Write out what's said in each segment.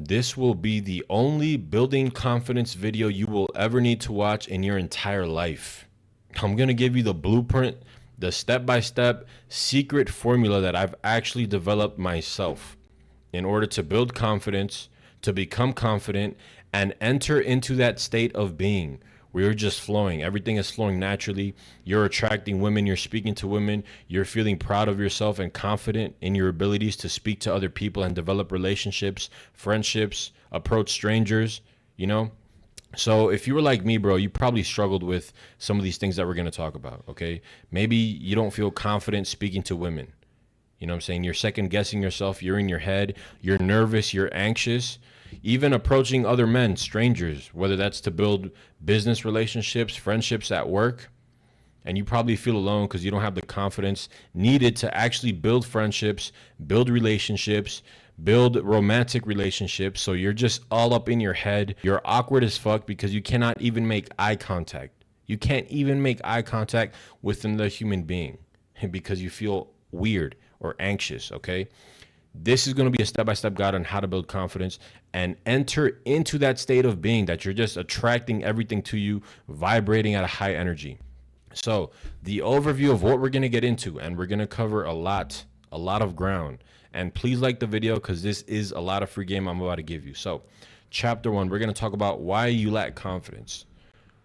This will be the only building confidence video you will ever need to watch in your entire life. I'm going to give you the blueprint, the step-by-step secret formula that I've actually developed myself in order to build confidence, to become confident, and enter into that state of being where you're just flowing. Everything is flowing naturally. You're attracting women. You're speaking to women. You're feeling proud of yourself and confident in your abilities to speak to other people and develop relationships, friendships, approach strangers, you know? So if you were like me, bro, you probably struggled with some of these things that we're going to talk about, okay? Maybe you don't feel confident speaking to women. You know what I'm saying? You're second guessing yourself. You're in your head. You're nervous. You're anxious. Even approaching other men, strangers, whether that's to build business relationships, friendships at work. And you probably feel alone because you don't have the confidence needed to actually build friendships, build relationships, build romantic relationships. So you're just all up in your head. You're awkward as fuck because you cannot even make eye contact. You can't even make eye contact with another human being because you feel weird or anxious, okay? This is going to be a step-by-step guide on how to build confidence and enter into that state of being that you're just attracting everything to you, vibrating at a high energy. So the overview of what we're going to get into, and we're going to cover a lot of ground. And please like the video because this is a lot of free game I'm about to give you. So chapter 1, we're going to talk about why you lack confidence.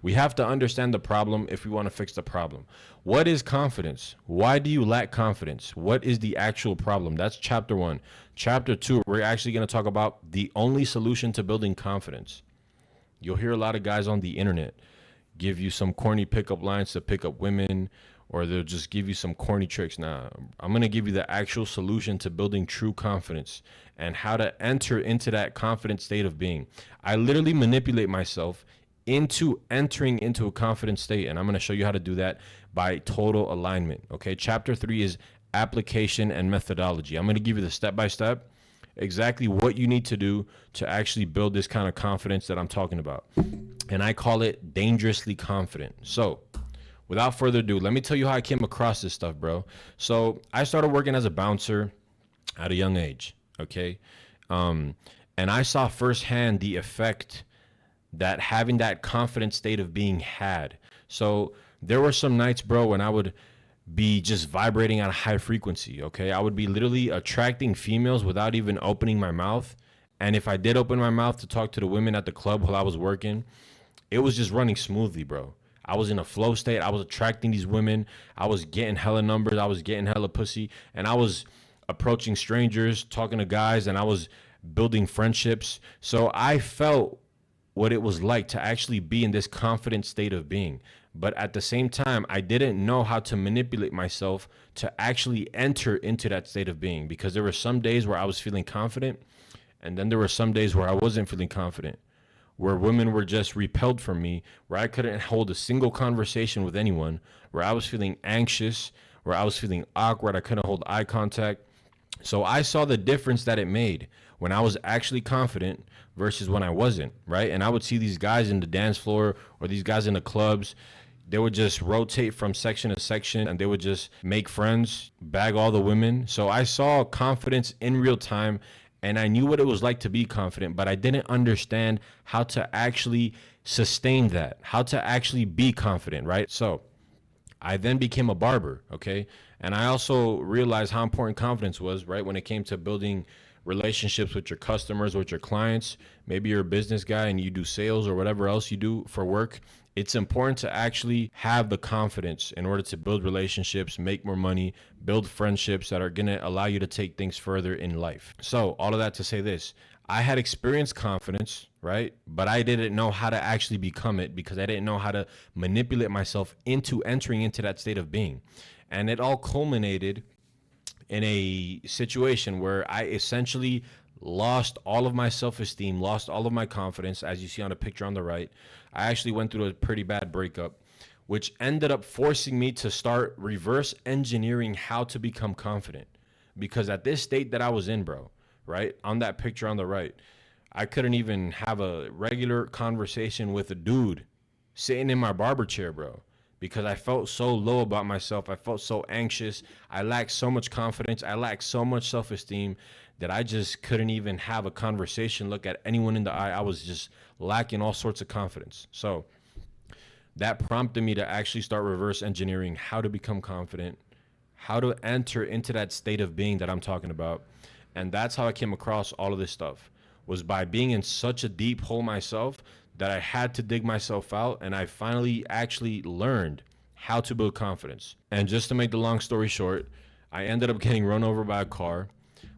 We have to understand the problem if we want to fix the problem. What is confidence? Why do you lack confidence? What is the actual problem? That's chapter 1. Chapter 2, we're actually going to talk about the only solution to building confidence. You'll hear a lot of guys on the internet give you some corny pickup lines to pick up women, or they'll just give you some corny tricks. Nah, I'm going to give you the actual solution to building true confidence and how to enter into that confident state of being. I literally manipulate myself into entering into a confident state, and I'm going to show you how to do that by total alignment. Okay, chapter 3 is application and methodology. I'm going to give you the step-by-step exactly what you need to do to actually build this kind of confidence that I'm talking about, and I call it dangerously confident. So without further ado, let me tell you how I came across this stuff, bro. So I started working as a bouncer at a young age, okay? And I saw firsthand the effect that having that confident state of being had. So there were some nights, bro, when I would be just vibrating at a high frequency, okay? I would be literally attracting females without even opening my mouth. And if I did open my mouth to talk to the women at the club while I was working, it was just running smoothly, bro. I was in a flow state. I was attracting these women. I was getting hella numbers. I was getting hella pussy. And I was approaching strangers, talking to guys, and I was building friendships. So I felt what it was like to actually be in this confident state of being. But at the same time, I didn't know how to manipulate myself to actually enter into that state of being, because there were some days where I was feeling confident, and then there were some days where I wasn't feeling confident, where women were just repelled from me, where I couldn't hold a single conversation with anyone, where I was feeling anxious, where I was feeling awkward, I couldn't hold eye contact. So I saw the difference that it made when I was actually confident versus when I wasn't, right? And I would see these guys in the dance floor or these guys in the clubs. They would just rotate from section to section and they would just make friends, bag all the women. So I saw confidence in real time and I knew what it was like to be confident, but I didn't understand how to actually sustain that, how to actually be confident, right? So I then became a barber, okay? And I also realized how important confidence was, right? When it came to building relationships with your customers, with your clients. Maybe you're a business guy and you do sales or whatever else you do for work. It's important to actually have the confidence in order to build relationships, make more money, build friendships that are going to allow you to take things further in life. So all of that to say this, I had experienced confidence, right? But I didn't know how to actually become it because I didn't know how to manipulate myself into entering into that state of being. And it all culminated in a situation where I essentially lost all of my self-esteem, lost all of my confidence, as you see on the picture on the right. I actually went through a pretty bad breakup, which ended up forcing me to start reverse engineering how to become confident. Because at this state that I was in, bro, right, on that picture on the right, I couldn't even have a regular conversation with a dude sitting in my barber chair, bro, because I felt so low about myself. I felt so anxious. I lacked so much confidence. I lacked so much self-esteem that I just couldn't even have a conversation, look at anyone in the eye. I was just lacking all sorts of confidence. So that prompted me to actually start reverse engineering how to become confident, how to enter into that state of being that I'm talking about. And that's how I came across all of this stuff, was by being in such a deep hole myself that I had to dig myself out. And I finally actually learned how to build confidence. And just to make the long story short, I ended up getting run over by a car,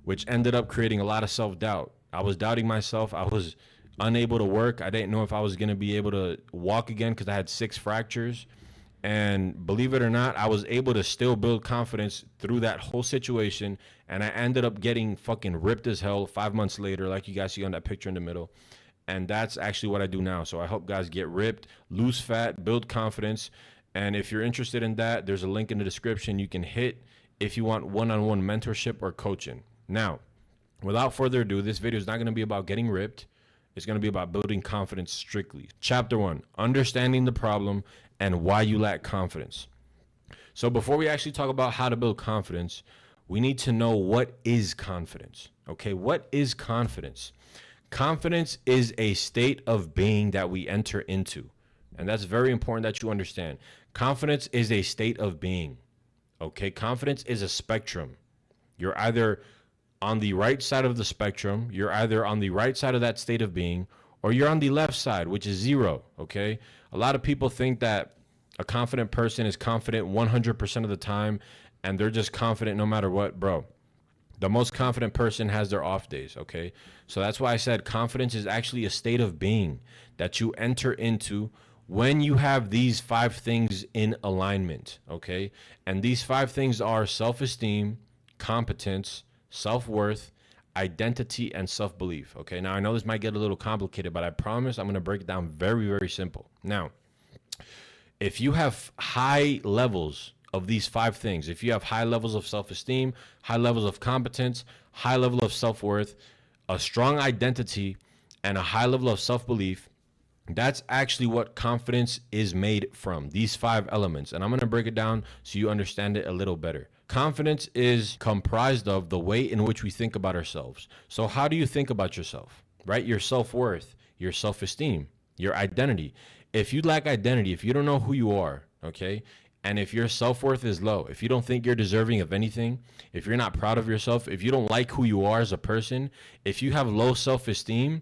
which ended up creating a lot of self-doubt. I was doubting myself. I was unable to work. I didn't know if I was going to be able to walk again because I had 6 fractures. And believe it or not, I was able to still build confidence through that whole situation. And I ended up getting fucking ripped as hell 5 months later, like you guys see on that picture in the middle. And that's actually what I do now. So I help guys get ripped, lose fat, build confidence. And if you're interested in that, there's a link in the description you can hit if you want one-on-one mentorship or coaching. Now, without further ado, this video is not going to be about getting ripped. It's going to be about building confidence strictly. Chapter 1, understanding the problem and why you lack confidence. So before we actually talk about how to build confidence, we need to know what is confidence. Okay, what is confidence? Confidence is a state of being that we enter into. And that's very important that you understand. Confidence is a state of being. Okay, confidence is a spectrum. You're either on the right side of the spectrum, you're either on the right side of that state of being, or you're on the left side, which is 0. Okay, a lot of people think that a confident person is confident 100% of the time, and they're just confident no matter what. Bro, the most confident person has their off days. Okay, so that's why I said confidence is actually a state of being that you enter into when you have these 5 things in alignment. Okay, and these 5 things are self-esteem, competence, self-worth, identity, and self-belief. Okay, now I know this might get a little complicated, but I promise I'm going to break it down very, very simple. Now, if you have high levels of these 5 things, if you have high levels of self-esteem, high levels of competence, high level of self-worth, a strong identity, and a high level of self-belief, that's actually what confidence is made from, these 5 elements. And I'm going to break it down so you understand it a little better. Confidence is comprised of the way in which we think about ourselves. So how do you think about yourself, right? Your self-worth, your self-esteem, your identity. If you lack identity, if you don't know who you are, okay, and if your self-worth is low, if you don't think you're deserving of anything, if you're not proud of yourself, if you don't like who you are as a person, if you have low self-esteem,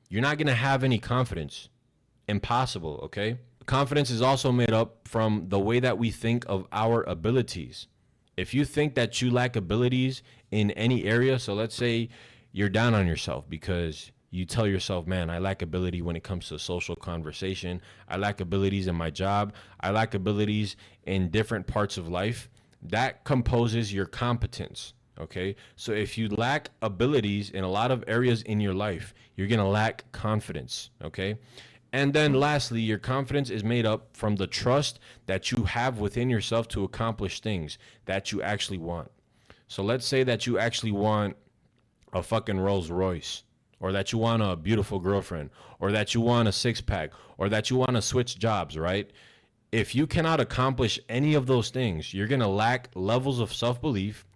you're not going to have any confidence. Impossible, okay? Confidence is also made up from the way that we think of our abilities. If you think that you lack abilities in any area, so let's say you're down on yourself because you tell yourself, man, I lack ability when it comes to social conversation. I lack abilities in my job. I lack abilities in different parts of life. That composes your competence, okay? So if you lack abilities in a lot of areas in your life, you're going to lack confidence, okay? And then lastly, your confidence is made up from the trust that you have within yourself to accomplish things that you actually want. So let's say that you actually want a fucking Rolls Royce, or that you want a beautiful girlfriend, or that you want a 6-pack, or that you want to switch jobs, right? If you cannot accomplish any of those things, you're going to lack levels of self-belief,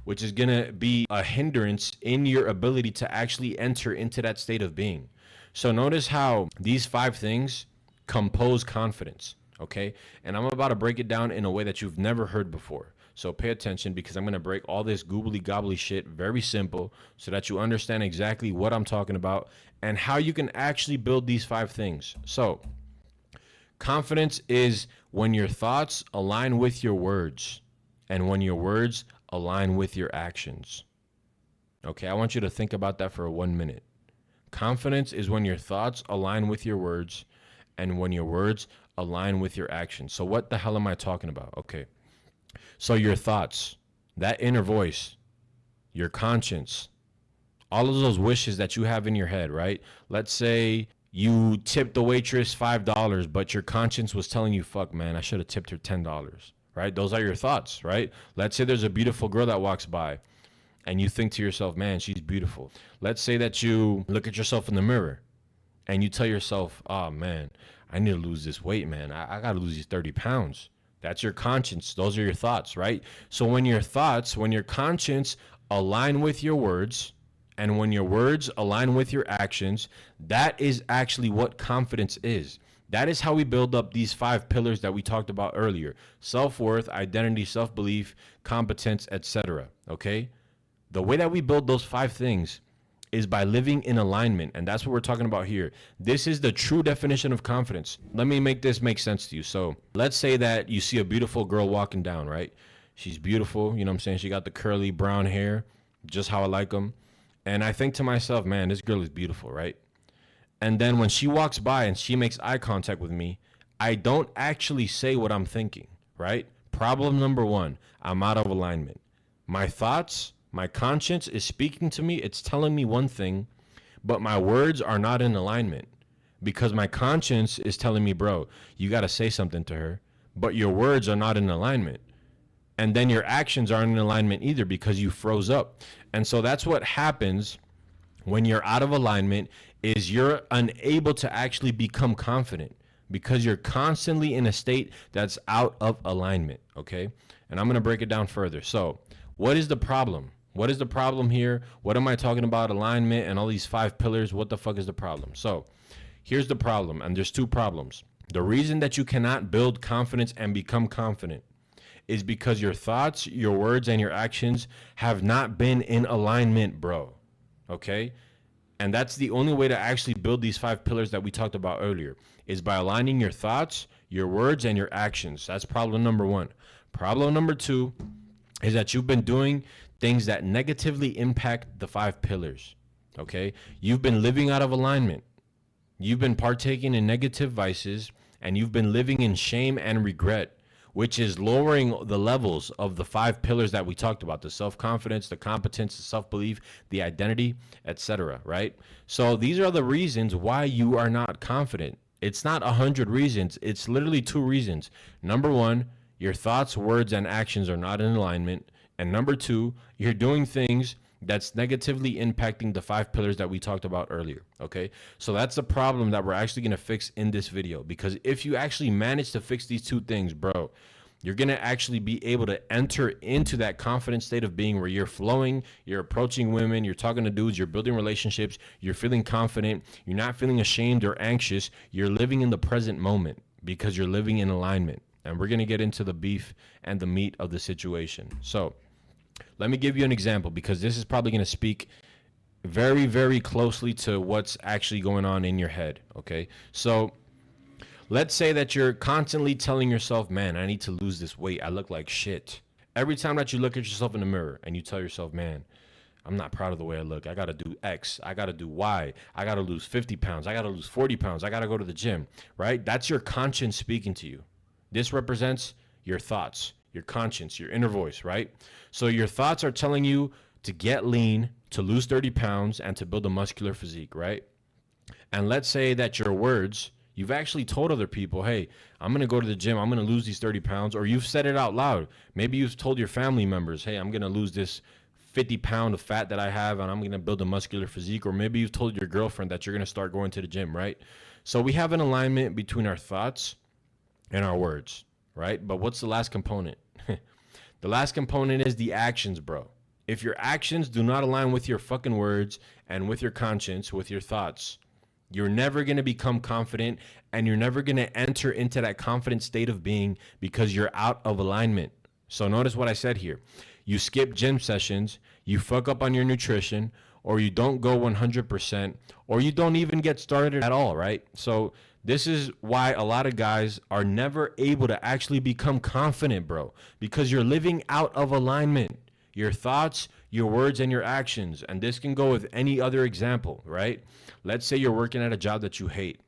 which is going to be a hindrance in your ability to actually enter into that state of being. So notice how these 5 things compose confidence, okay? And I'm about to break it down in a way that you've never heard before. So pay attention, because I'm going to break all this goobly gobbly shit very simple so that you understand exactly what I'm talking about and how you can actually build these 5 things. So confidence is when your thoughts align with your words and when your words align with your actions. Okay, I want you to think about that for 1 minute. Confidence is when your thoughts align with your words and when your words align with your actions. So what the hell am I talking about? Okay. So your thoughts, that inner voice, your conscience, all of those wishes that you have in your head, right? Let's say you tipped the waitress $5, but your conscience was telling you, fuck, man, I should have tipped her $10, right? Those are your thoughts, right? Let's say there's a beautiful girl that walks by and you think to yourself, man, she's beautiful. Let's say that you look at yourself in the mirror and you tell yourself, oh, man, I need to lose this weight, man. I got to lose these 30 pounds. That's your conscience. Those are your thoughts, right? So when your thoughts, when your conscience align with your words And when your words align with your actions, that is actually what confidence is. That is how we build up these 5 pillars that we talked about earlier: self-worth, identity, self-belief, competence, etc. Okay? The way that we build those 5 things is by living in alignment. And that's what we're talking about here. This is the true definition of confidence. Let me make this make sense to you. So let's say that you see a beautiful girl walking down, right? She's beautiful. You know what I'm saying? She got the curly brown hair, just how I like them. And I think to myself, man, this girl is beautiful, right? And then when she walks by and she makes eye contact with me, I don't actually say what I'm thinking, right? Problem number 1, I'm out of alignment. My thoughts, my conscience is speaking to me. It's telling me one thing, but my words are not in alignment because my conscience is telling me, bro, you got to say something to her, but your words are not in alignment. And then your actions aren't in alignment either because you froze up. And so that's what happens when you're out of alignment, is you're unable to actually become confident because you're constantly in a state that's out of alignment, okay? And I'm going to break it down further. So what is the problem? What is the problem here? What am I talking about? Alignment and all these 5 pillars. What the fuck is the problem? So here's the problem, and there's 2 problems. The reason that you cannot build confidence and become confident is because your thoughts, your words, and your actions have not been in alignment, bro. Okay? And that's the only way to actually build these 5 pillars that we talked about earlier, is by aligning your thoughts, your words, and your actions. That's problem number 1. Problem number 2 is that you've been doing things that negatively impact the 5 pillars. Okay? You've been living out of alignment. You've been partaking in negative vices, and you've been living in shame and regret, which is lowering the levels of the 5 pillars that we talked about: the self-confidence, the competence, the self-belief, the identity, etc. Right? So these are the reasons why you are not confident. It's not 100 reasons. It's literally 2 reasons. Number 1, your thoughts, words, and actions are not in alignment. And number 2, you're doing things that's negatively impacting the 5 pillars that we talked about earlier. Okay, so that's the problem that we're actually going to fix in this video, because if you actually manage to fix these 2 things, bro, you're going to actually be able to enter into that confident state of being where you're flowing, you're approaching women, you're talking to dudes, you're building relationships, you're feeling confident, you're not feeling ashamed or anxious, you're living in the present moment because you're living in alignment. And we're going to get into the beef and the meat of the situation. So let me give you an example, because this is probably going to speak very, very closely to what's actually going on in your head. Okay. So let's say that you're constantly telling yourself, man, I need to lose this weight. I look like shit. Every time that you look at yourself in the mirror and you tell yourself, man, I'm not proud of the way I look. I got to do X. I got to do Y. I got to lose 50 pounds. I got to lose 40 pounds. I got to go to the gym, right? That's your conscience speaking to you. This represents your thoughts, your conscience, your inner voice, right? So your thoughts are telling you to get lean, to lose 30 pounds, and to build a muscular physique, right? And let's say that your words, you've actually told other people, hey, I'm going to go to the gym, I'm going to lose these 30 pounds, or you've said it out loud. Maybe you've told your family members, hey, I'm going to lose this 50 pound of fat that I have, and I'm going to build a muscular physique. Or maybe you've told your girlfriend that you're going to start going to the gym, right? So we have an alignment between our thoughts and our words, right? But what's the last component? The last component is the actions, bro. If your actions do not align with your fucking words and with your conscience, with your thoughts, you're never going to become confident, and you're never going to enter into that confident state of being because you're out of alignment. So notice what I said here. You skip gym sessions, you fuck up on your nutrition, or you don't go 100%, or you don't even get started at all, right? So this is why a lot of guys are never able to actually become confident, bro, because you're living out of alignment. Your thoughts, your words, and your actions. And this can go with any other example, right? Let's say you're working at a job that you hate.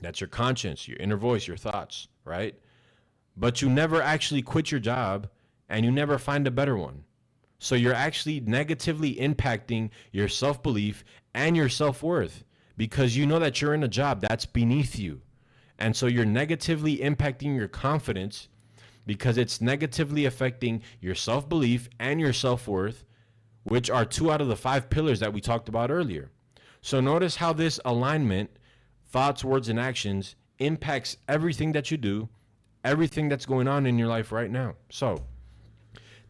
That's your conscience, your inner voice, your thoughts, right? But you never actually quit your job, and you never find a better one. So you're actually negatively impacting your self-belief and your self-worth, because you know that you're in a job that's beneath you. And so you're negatively impacting your confidence because it's negatively affecting your self-belief and your self-worth, which are 2 out of the 5 pillars that we talked about earlier. So notice how this alignment, thoughts, words, and actions, impacts everything that you do, everything that's going on in your life right now. So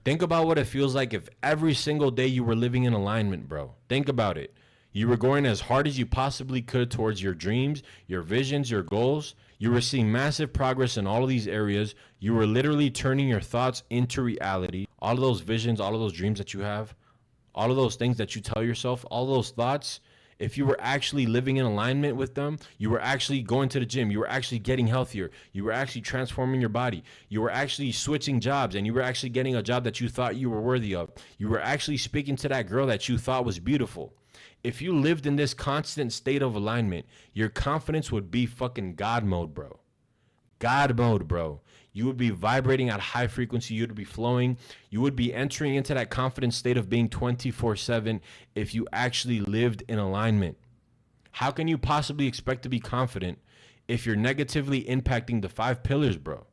Think about what it feels like if every single day you were living in alignment, bro. Think about it. You were going as hard as you possibly could towards your dreams, your visions, your goals. You were seeing massive progress in all of these areas. You were literally turning your thoughts into reality. All of those visions, all of those dreams that you have, all of those things that you tell yourself, all those thoughts, if you were actually living in alignment with them, you were actually going to the gym, you were actually getting healthier, you were actually transforming your body, you were actually switching jobs, and you were actually getting a job that you thought you were worthy of. You were actually speaking to that girl that you thought was beautiful. If you lived in this constant state of alignment, your confidence would be fucking God mode, bro. God mode, bro. You would be vibrating at high frequency. You would be flowing. You would be entering into that confident state of being 24/7 if you actually lived in alignment. How can you possibly expect to be confident if you're negatively impacting the 5 pillars, bro?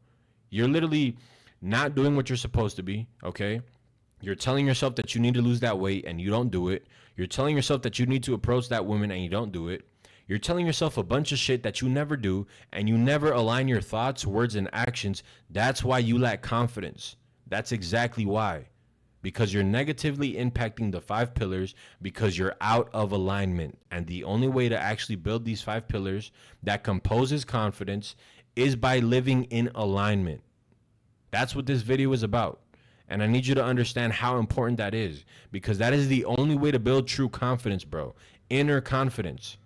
You're literally not doing what you're supposed to be, okay? You're telling yourself that you need to lose that weight and you don't do it. You're telling yourself that you need to approach that woman and you don't do it. You're telling yourself a bunch of shit that you never do, and you never align your thoughts, words, and actions. That's why you lack confidence. That's exactly why. Because you're negatively impacting the 5 pillars because you're out of alignment. And the only way to actually build these 5 pillars that composes confidence is by living in alignment. That's what this video is about. And I need you to understand how important that is, because that is the only way to build true confidence, bro. Inner confidence.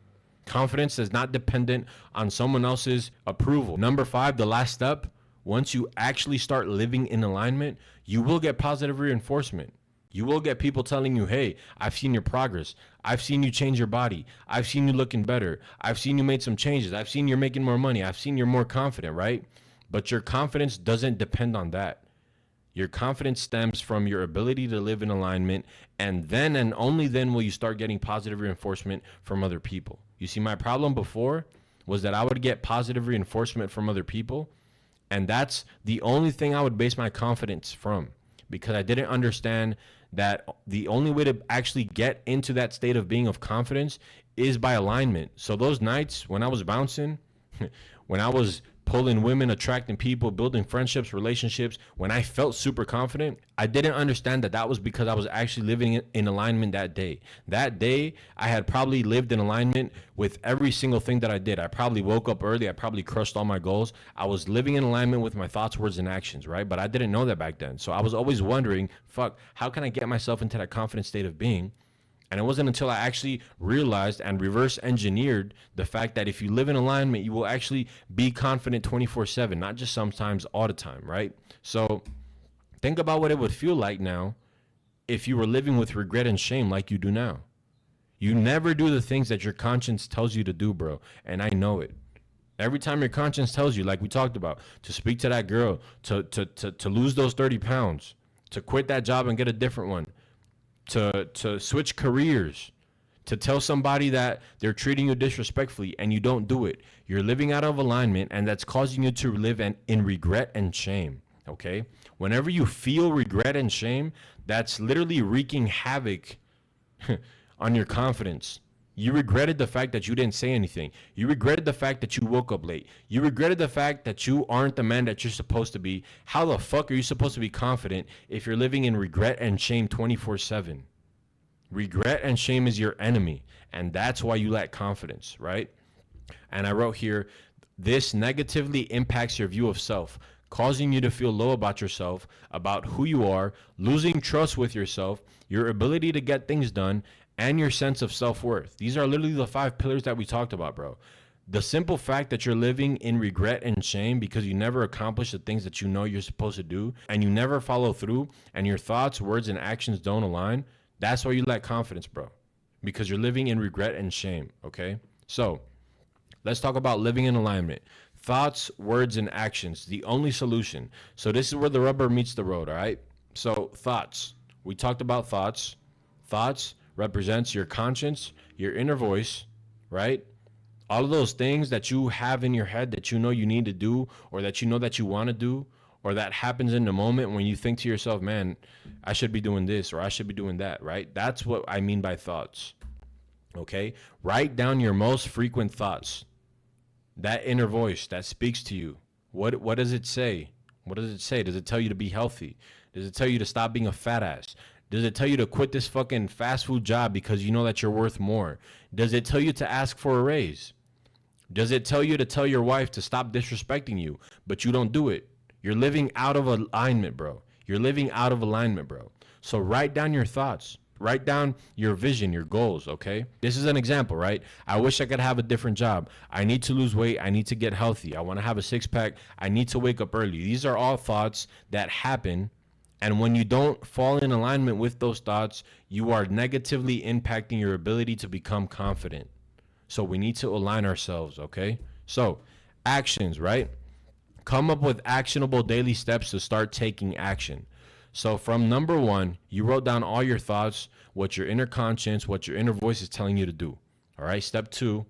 Confidence is not dependent on someone else's approval. Number 5, the last step, once you actually start living in alignment, you will get positive reinforcement. You will get people telling you, hey, I've seen your progress. I've seen you change your body. I've seen you looking better. I've seen you made some changes. I've seen you're making more money. I've seen you're more confident, right? But your confidence doesn't depend on that. Your confidence stems from your ability to live in alignment, and then and only then will you start getting positive reinforcement from other people. You see, my problem before was that I would get positive reinforcement from other people, and that's the only thing I would base my confidence from, because I didn't understand that the only way to actually get into that state of being of confidence is by alignment. So those nights when I was bouncing, when I was pulling women, attracting people, building friendships, relationships, when I felt super confident, I didn't understand that that was because I was actually living in alignment that day. That day, I had probably lived in alignment with every single thing that I did. I probably woke up early. I probably crushed all my goals. I was living in alignment with my thoughts, words, and actions, right? But I didn't know that back then. So I was always wondering, fuck, how can I get myself into that confident state of being? And it wasn't until I actually realized and reverse engineered the fact that if you live in alignment, you will actually be confident 24/7, not just sometimes, all the time, right? So think about what it would feel like now if you were living with regret and shame like you do now. You never do the things that your conscience tells you to do, bro. And I know it. Every time your conscience tells you, like we talked about, to speak to that girl, to lose those 30 pounds, to quit that job and get a different one, to switch careers, to tell somebody that they're treating you disrespectfully and you don't do it. You're living out of alignment, and that's causing you to live in regret and shame, okay? Whenever you feel regret and shame, that's literally wreaking havoc on your confidence. You regretted the fact that you didn't say anything. You regretted the fact that you woke up late. You regretted the fact that you aren't the man that you're supposed to be. How the fuck are you supposed to be confident if you're living in regret and shame 24/7? Regret and shame is your enemy, and that's why you lack confidence, right? And I wrote here, this negatively impacts your view of self, causing you to feel low about yourself, about who you are, losing trust with yourself, your ability to get things done, and your sense of self-worth. These are literally the 5 pillars that we talked about, bro. The simple fact that you're living in regret and shame because you never accomplish the things that you know you're supposed to do, and you never follow through, and your thoughts, words, and actions don't align, that's why you lack confidence, bro. Because you're living in regret and shame, okay? So let's talk about living in alignment. Thoughts, words, and actions, the only solution. So this is where the rubber meets the road, all right? So thoughts. We talked about thoughts. Thoughts represents your conscience, your inner voice, right? All of those things that you have in your head that you know you need to do, or that you know that you want to do, or that happens in the moment when you think to yourself, man, I should be doing this or I should be doing that, right? That's what I mean by thoughts, okay? Write down your most frequent thoughts. That inner voice that speaks to you. What does it say? What does it say? Does it tell you to be healthy? Does it tell you to stop being a fat ass? Does it tell you to quit this fucking fast food job because you know that you're worth more? Does it tell you to ask for a raise? Does it tell you to tell your wife to stop disrespecting you, but you don't do it? You're living out of alignment, bro. You're living out of alignment, bro. So write down your thoughts. Write down your vision, your goals, okay? This is an example, right? I wish I could have a different job. I need to lose weight. I need to get healthy. I want to have a six pack. I need to wake up early. These are all thoughts that happen. And when you don't fall in alignment with those thoughts, you are negatively impacting your ability to become confident. So we need to align ourselves, okay? So actions, right? Come up with actionable daily steps to start taking action. So from number one, you wrote down all your thoughts, what your inner conscience, what your inner voice is telling you to do. All right. Step two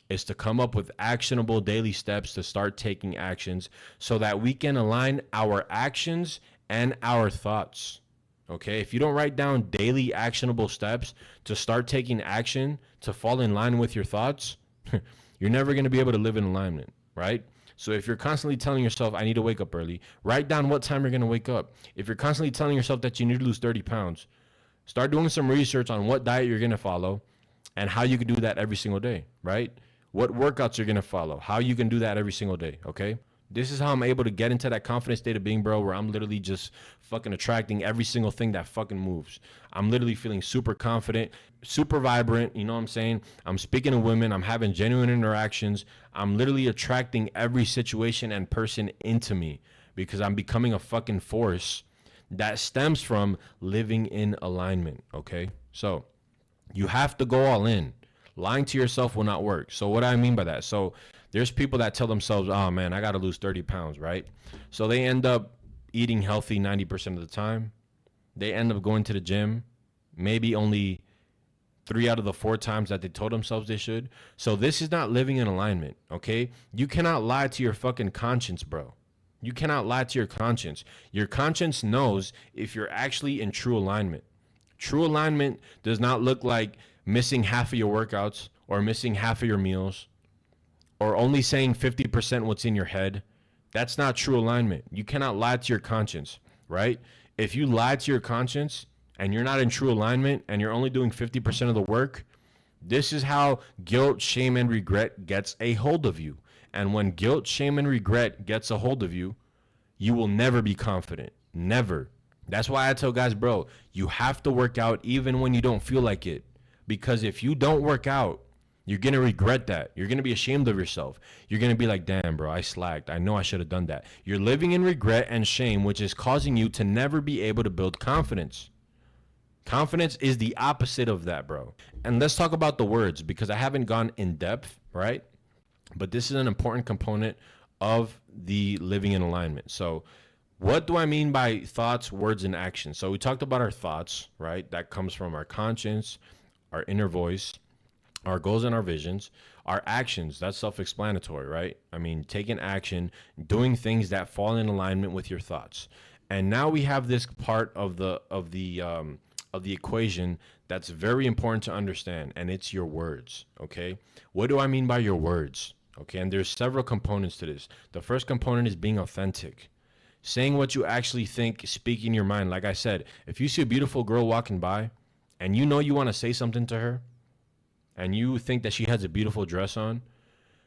is to come up with actionable daily steps to start taking actions so that we can align our actions and our thoughts. Okay. If you don't write down daily actionable steps to start taking action to fall in line with your thoughts, you're never going to be able to live in alignment, right? So if you're constantly telling yourself, I need to wake up early, write down what time you're going to wake up. If you're constantly telling yourself that you need to lose 30 pounds, start doing some research on what diet you're going to follow and how you can do that every single day, right? What workouts you're going to follow, how you can do that every single day, okay? This is how I'm able to get into that confident state of being, bro, where I'm literally just fucking attracting every single thing that fucking moves. I'm literally feeling super confident, super vibrant. You know what I'm saying? I'm speaking to women. I'm having genuine interactions. I'm literally attracting every situation and person into me because I'm becoming a fucking force that stems from living in alignment. Okay. So you have to go all in. Lying to yourself will not work. So what do I mean by that? So there's people that tell themselves, oh man, I got to lose 30 pounds, right? So they end up eating healthy 90% of the time. They end up going to the gym, maybe only 3 out of the 4 times that they told themselves they should. So this is not living in alignment, okay? You cannot lie to your fucking conscience, bro. You cannot lie to your conscience. Your conscience knows if you're actually in true alignment. True alignment does not look like missing half of your workouts or missing half of your meals or only saying 50% what's in your head. That's not true alignment. You cannot lie to your conscience, right? If you lie to your conscience and you're not in true alignment and you're only doing 50% of the work, this is how guilt, shame, and regret gets a hold of you. And when guilt, shame, and regret gets a hold of you, you will never be confident. Never. That's why I tell guys, bro, you have to work out even when you don't feel like it. Because if you don't work out, you're going to regret that. You're going to be ashamed of yourself. You're going to be like, damn, bro, I slacked. I know I should have done that. You're living in regret and shame, which is causing you to never be able to build confidence. Confidence is the opposite of that, bro. And let's talk about the words because I haven't gone in depth, right? But this is an important component of the living in alignment. So what do I mean by thoughts, words, and actions? So we talked about our thoughts, right? That comes from our conscience, our inner voice, our goals and our visions. Our actions, that's self-explanatory, right? I mean, taking action, doing things that fall in alignment with your thoughts. And now we have this part of the equation that's very important to understand, and it's your words, okay? What do I mean by your words? Okay, and there's several components to this. The first component is being authentic. Saying what you actually think, speaking your mind. Like I said, if you see a beautiful girl walking by and you know you want to say something to her and you think that she has a beautiful dress on,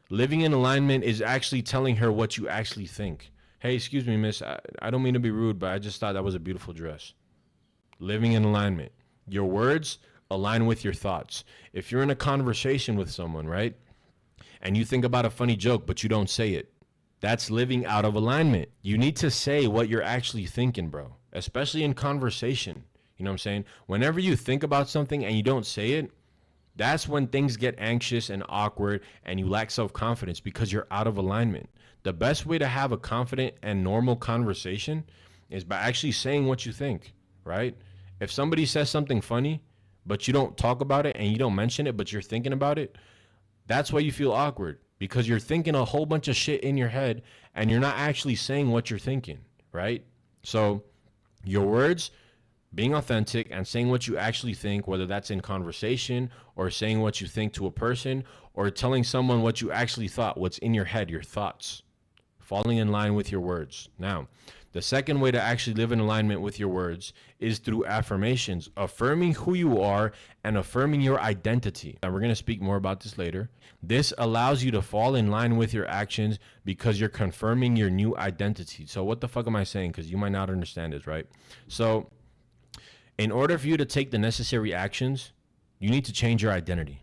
living in alignment is actually telling her what you actually think. Hey, excuse me, miss, I don't mean to be rude, but I just thought that was a beautiful dress. Living in alignment. Your words align with your thoughts. If you're in a conversation with someone, right, and you think about a funny joke, but you don't say it, that's living out of alignment. You need to say what you're actually thinking, bro, especially in conversation. You know what I'm saying? Whenever you think about something and you don't say it, that's when things get anxious and awkward and you lack self-confidence because you're out of alignment. The best way to have a confident and normal conversation is by actually saying what you think, right? If somebody says something funny, but you don't talk about it and you don't mention it, but you're thinking about it, that's why you feel awkward because you're thinking a whole bunch of shit in your head and you're not actually saying what you're thinking, right? So your words, being authentic and saying what you actually think, whether that's in conversation or saying what you think to a person or telling someone what you actually thought, what's in your head, your thoughts. falling in line with your words. Now, the second way to actually live in alignment with your words is through affirmations, affirming who you are and affirming your identity. And we're going to speak more about this later. This allows you to fall in line with your actions because you're confirming your new identity. So what the fuck am I saying? Because you might not understand this, right? So in order for you to take the necessary actions, you need to change your identity,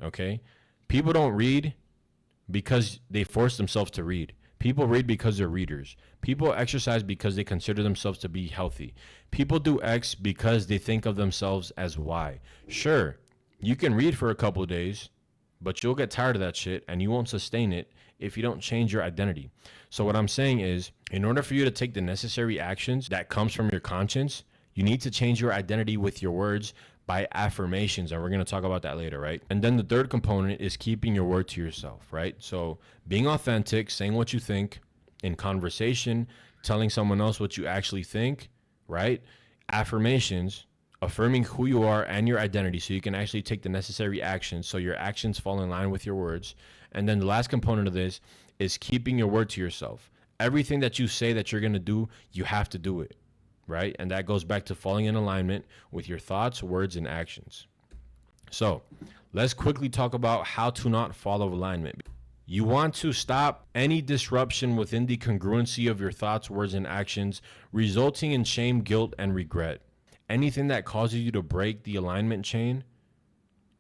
okay? People don't read because they force themselves to read. People read because they're readers. People exercise because they consider themselves to be healthy. People do X because they think of themselves as Y. Sure, you can read for a couple of days, but you'll get tired of that shit and you won't sustain it if you don't change your identity. So what I'm saying is, in order for you to take the necessary actions that comes from your conscience, you need to change your identity with your words by affirmations, and we're going to talk about that later, right? And then the third component is keeping your word to yourself, right? So being authentic, saying what you think in conversation, telling someone else what you actually think, right? Affirmations, affirming who you are and your identity so you can actually take the necessary actions so your actions fall in line with your words. And then the last component of this is keeping your word to yourself. Everything that you say that you're going to do, you have to do it. Right? And that goes back to falling in alignment with your thoughts, words, and actions. So let's quickly talk about how to not fall out of alignment. You want to stop any disruption within the congruency of your thoughts, words, and actions, resulting in shame, guilt, and regret. Anything that causes you to break the alignment chain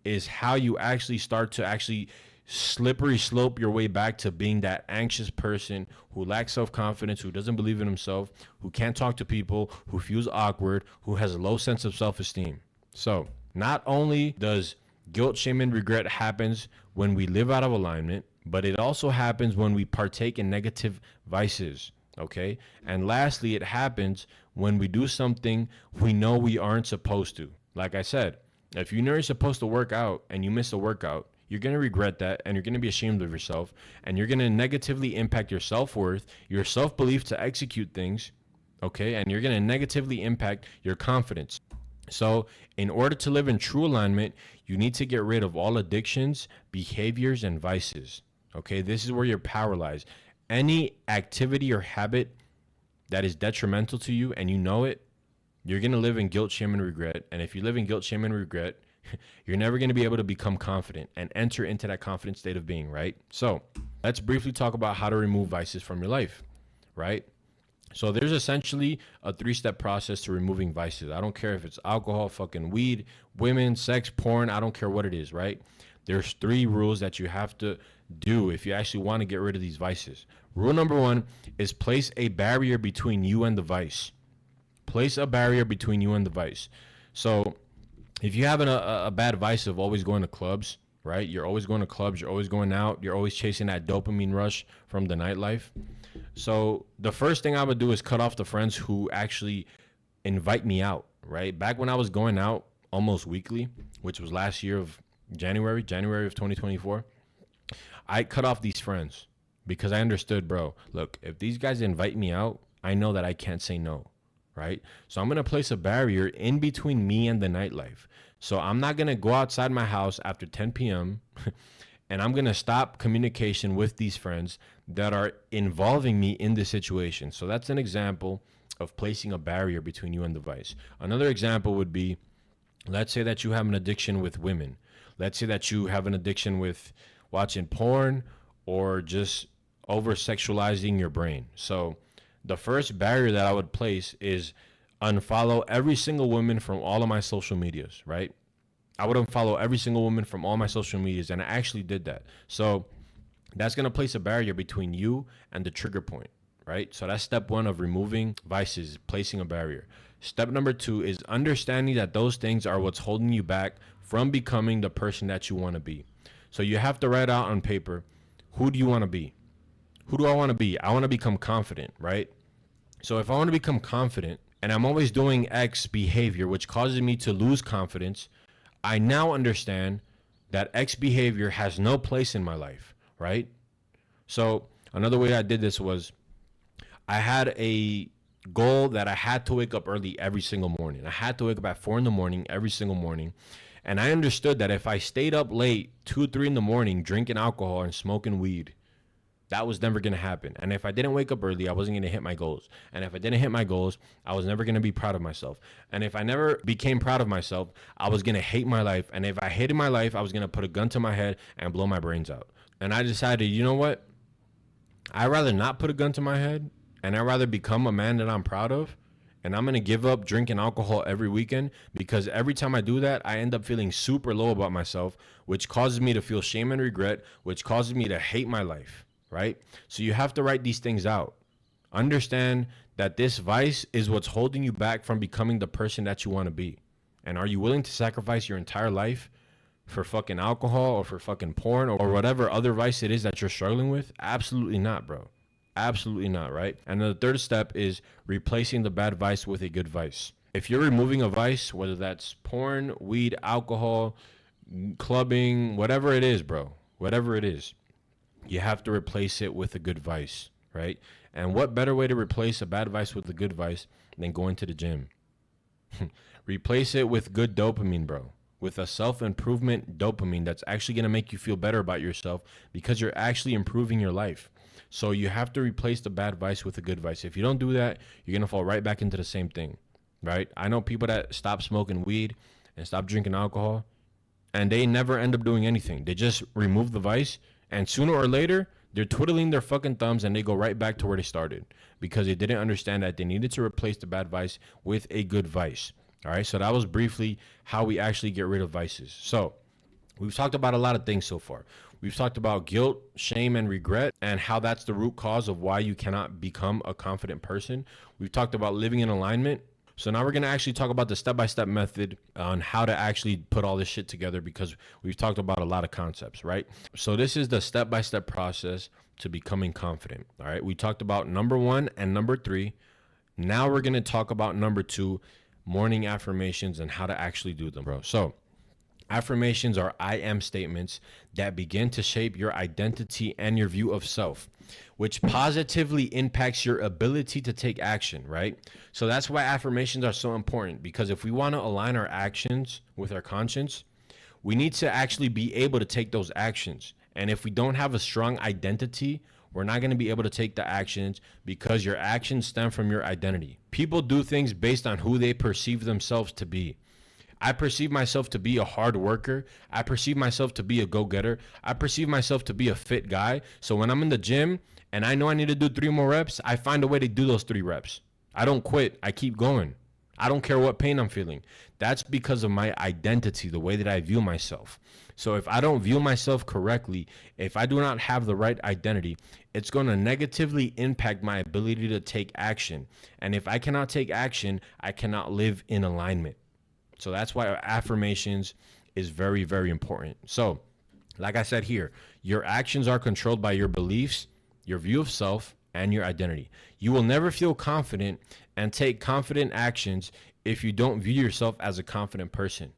is how you actually start to actually slippery slope your way back to being that anxious person who lacks self-confidence, who doesn't believe in himself, who can't talk to people, who feels awkward, who has a low sense of self-esteem. So not only does guilt, shame, and regret happens when we live out of alignment, but it also happens when we partake in negative vices. Okay. And lastly, it happens when we do something we know we aren't supposed to. Like I said, if you know you're supposed to work out and you miss a workout, you're going to regret that and you're going to be ashamed of yourself and you're going to negatively impact your self-worth, your self-belief to execute things, okay? And you're going to negatively impact your confidence. So in order to live in true alignment, you need to get rid of all addictions, behaviors, and vices, okay? This is where your power lies. Any activity or habit that is detrimental to you and you know it, you're going to live in guilt, shame, and regret. And if you live in guilt, shame, and regret, you're never going to be able to become confident and enter into that confident state of being, right? So let's briefly talk about how to remove vices from your life, right? So there's essentially a 3-step process to removing vices. I don't care if it's alcohol, fucking weed, women, sex, porn. I don't care what it is, right? There's 3 rules that you have to do if you actually want to get rid of these vices. Rule number 1 is place a barrier between you and the vice. Place a barrier between you and the vice. So if you have a bad vice of always going to clubs, right? You're always going to clubs, you're always going out, you're always chasing that dopamine rush from the nightlife. So the first thing I would do is cut off the friends who actually invite me out, right? Back when I was going out almost weekly, which was last year of January of 2024, I cut off these friends because I understood, bro, look, if these guys invite me out, I know that I can't say no. Right? So I'm going to place a barrier in between me and the nightlife. So I'm not going to go outside my house after 10 p.m. and I'm going to stop communication with these friends that are involving me in the situation. So that's an example of placing a barrier between you and the vice. Another example would be, let's say that you have an addiction with women. Let's say that you have an addiction with watching porn or just over sexualizing your brain. So the first barrier that I would place is unfollow every single woman from all of my social medias, right? I would unfollow every single woman from all my social medias, and I actually did that. So that's going to place a barrier between you and the trigger point, right? So that's step 1 of removing vices, placing a barrier. Step number 2 is understanding that those things are what's holding you back from becoming the person that you want to be. So you have to write out on paper, who do you want to be? Who do I want to be? I want to become confident, right? So if I want to become confident and I'm always doing X behavior, which causes me to lose confidence, I now understand that X behavior has no place in my life, right? So another way I did this was I had a goal that I had to wake up early every single morning. I had to wake up at 4 a.m. every single morning. And I understood that if I stayed up late, 2, 3 in the morning, drinking alcohol and smoking weed, That was never going to happen. And if I didn't wake up early, I wasn't going to hit my goals. And if I didn't hit my goals, I was never going to be proud of myself. And if I never became proud of myself, I was going to hate my life. And if I hated my life, I was going to put a gun to my head and blow my brains out. And I decided, you know what? I'd rather not put a gun to my head, and I'd rather become a man that I'm proud of. And I'm going to give up drinking alcohol every weekend, because every time I do that, I end up feeling super low about myself, which causes me to feel shame and regret, which causes me to hate my life. Right? So you have to write these things out. Understand that this vice is what's holding you back from becoming the person that you want to be. And are you willing to sacrifice your entire life for fucking alcohol or for fucking porn or whatever other vice it is that you're struggling with? Absolutely not, bro. Absolutely not, right? And the third step is replacing the bad vice with a good vice. If you're removing a vice, whether that's porn, weed, alcohol, clubbing, whatever it is, bro, whatever it is, you have to replace it with a good vice, right? And what better way to replace a bad vice with a good vice than going to the gym? Replace it with good dopamine, bro. With a self-improvement dopamine that's actually going to make you feel better about yourself, because you're actually improving your life. So you have to replace the bad vice with a good vice. If you don't do that, you're going to fall right back into the same thing, right? I know people that stop smoking weed and stop drinking alcohol, and they never end up doing anything. They just remove the vice, and sooner or later, they're twiddling their fucking thumbs and they go right back to where they started, because they didn't understand that they needed to replace the bad vice with a good vice. All right. So that was briefly how we actually get rid of vices. So we've talked about a lot of things so far. We've talked about guilt, shame, and regret, and how that's the root cause of why you cannot become a confident person. We've talked about living in alignment. So now we're going to actually talk about the step-by-step method on how to actually put all this shit together, because we've talked about a lot of concepts, right? So this is the step-by-step process to becoming confident, all right? We talked about number 1 and number 3. Now we're going to talk about number 2, morning affirmations, and how to actually do them, bro. So affirmations are I am statements that begin to shape your identity and your view of self, which positively impacts your ability to take action, right? So that's why affirmations are so important, because if we want to align our actions with our conscience, we need to actually be able to take those actions. And if we don't have a strong identity, we're not going to be able to take the actions, because your actions stem from your identity. People do things based on who they perceive themselves to be. I perceive myself to be a hard worker. I perceive myself to be a go-getter. I perceive myself to be a fit guy. So when I'm in the gym and I know I need to do 3 more reps, I find a way to do those 3 reps. I don't quit. I keep going. I don't care what pain I'm feeling. That's because of my identity, the way that I view myself. So if I don't view myself correctly, if I do not have the right identity, it's going to negatively impact my ability to take action. And if I cannot take action, I cannot live in alignment. So that's why affirmations is very, very important. So like I said here, your actions are controlled by your beliefs, your view of self, and your identity. You will never feel confident and take confident actions if you don't view yourself as a confident person.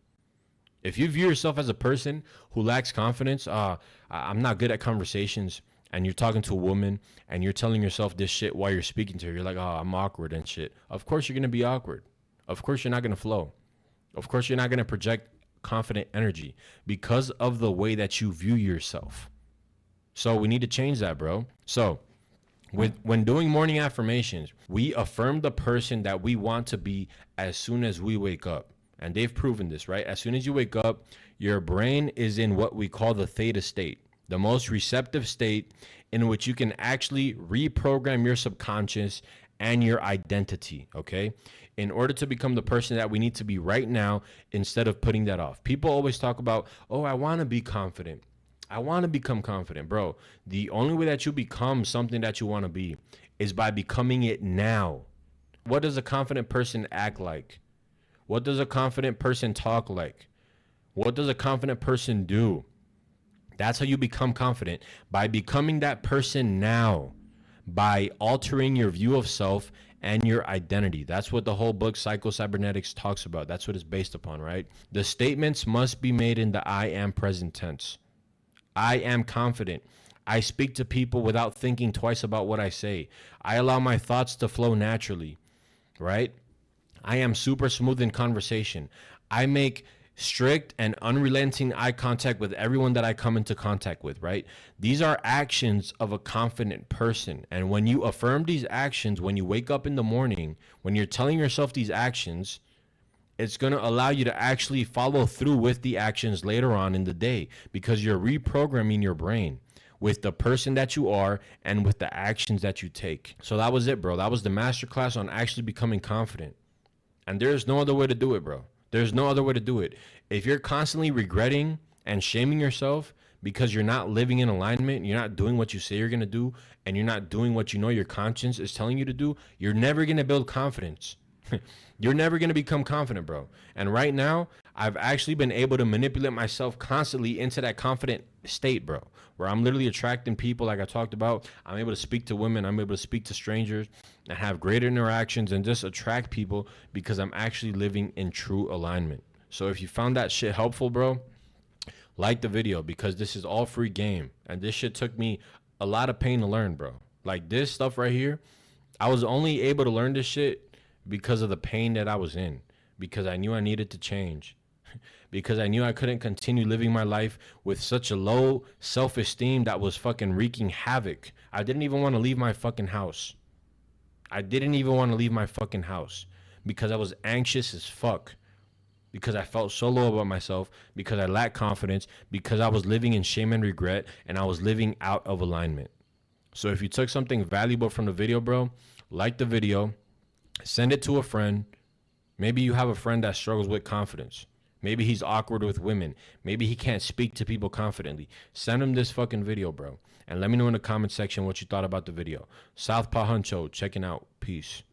If you view yourself as a person who lacks confidence, I'm not good at conversations, and you're talking to a woman and you're telling yourself this shit while you're speaking to her, you're like, oh, I'm awkward and shit. Of course you're going to be awkward. Of course you're not going to flow. Of course you're not going to project confident energy, because of the way that you view yourself. So we need to change that, bro. So when doing morning affirmations, we affirm the person that we want to be as soon as we wake up. And they've proven this, right? As soon as you wake up, your brain is in what we call the theta state, the most receptive state in which you can actually reprogram your subconscious and your identity, okay? In order to become the person that we need to be right now, instead of putting that off. People always talk about, oh, I want to be confident. I want to become confident, bro. The only way that you become something that you want to be is by becoming it now. What does a confident person act like? What does a confident person talk like? What does a confident person do? That's how you become confident, by becoming that person now, by altering your view of self and your identity. That's what the whole book Psycho-Cybernetics talks about. That's what it's based upon, right? The statements must be made in the I am present tense. I am confident. I speak to people without thinking twice about what I say. I allow my thoughts to flow naturally, right? I am super smooth in conversation. I make strict and unrelenting eye contact with everyone that I come into contact with, right? These are actions of a confident person. And when you affirm these actions, when you wake up in the morning, when you're telling yourself these actions, it's going to allow you to actually follow through with the actions later on in the day because you're reprogramming your brain with the person that you are and with the actions that you take. So that was it, bro. That was the masterclass on actually becoming confident. And there's no other way to do it, bro. There's no other way to do it. If you're constantly regretting and shaming yourself because you're not living in alignment, you're not doing what you say you're going to do, and you're not doing what you know your conscience is telling you to do, you're never going to build confidence. You're never going to become confident, bro. And right now, I've actually been able to manipulate myself constantly into that confident state, bro, where I'm literally attracting people like I talked about. I'm able to speak to women. I'm able to speak to strangers and have greater interactions and just attract people because I'm actually living in true alignment. So if you found that shit helpful, bro, like the video because this is all free game. And this shit took me a lot of pain to learn, bro. Like this stuff right here, I was only able to learn this shit because of the pain that I was in, because I knew I needed to change, because I knew I couldn't continue living my life with such a low self-esteem that was fucking wreaking havoc. I didn't even want to leave my fucking house. I didn't even want to leave my fucking house because I was anxious as fuck, because I felt so low about myself, because I lacked confidence, because I was living in shame and regret, and I was living out of alignment. So if you took something valuable from the video, bro, like the video, send it to a friend. Maybe you have a friend that struggles with confidence. Maybe he's awkward with women. Maybe he can't speak to people confidently. Send him this fucking video, bro. And let me know in the comment section what you thought about the video. Southpaw Huncho checking out. Peace.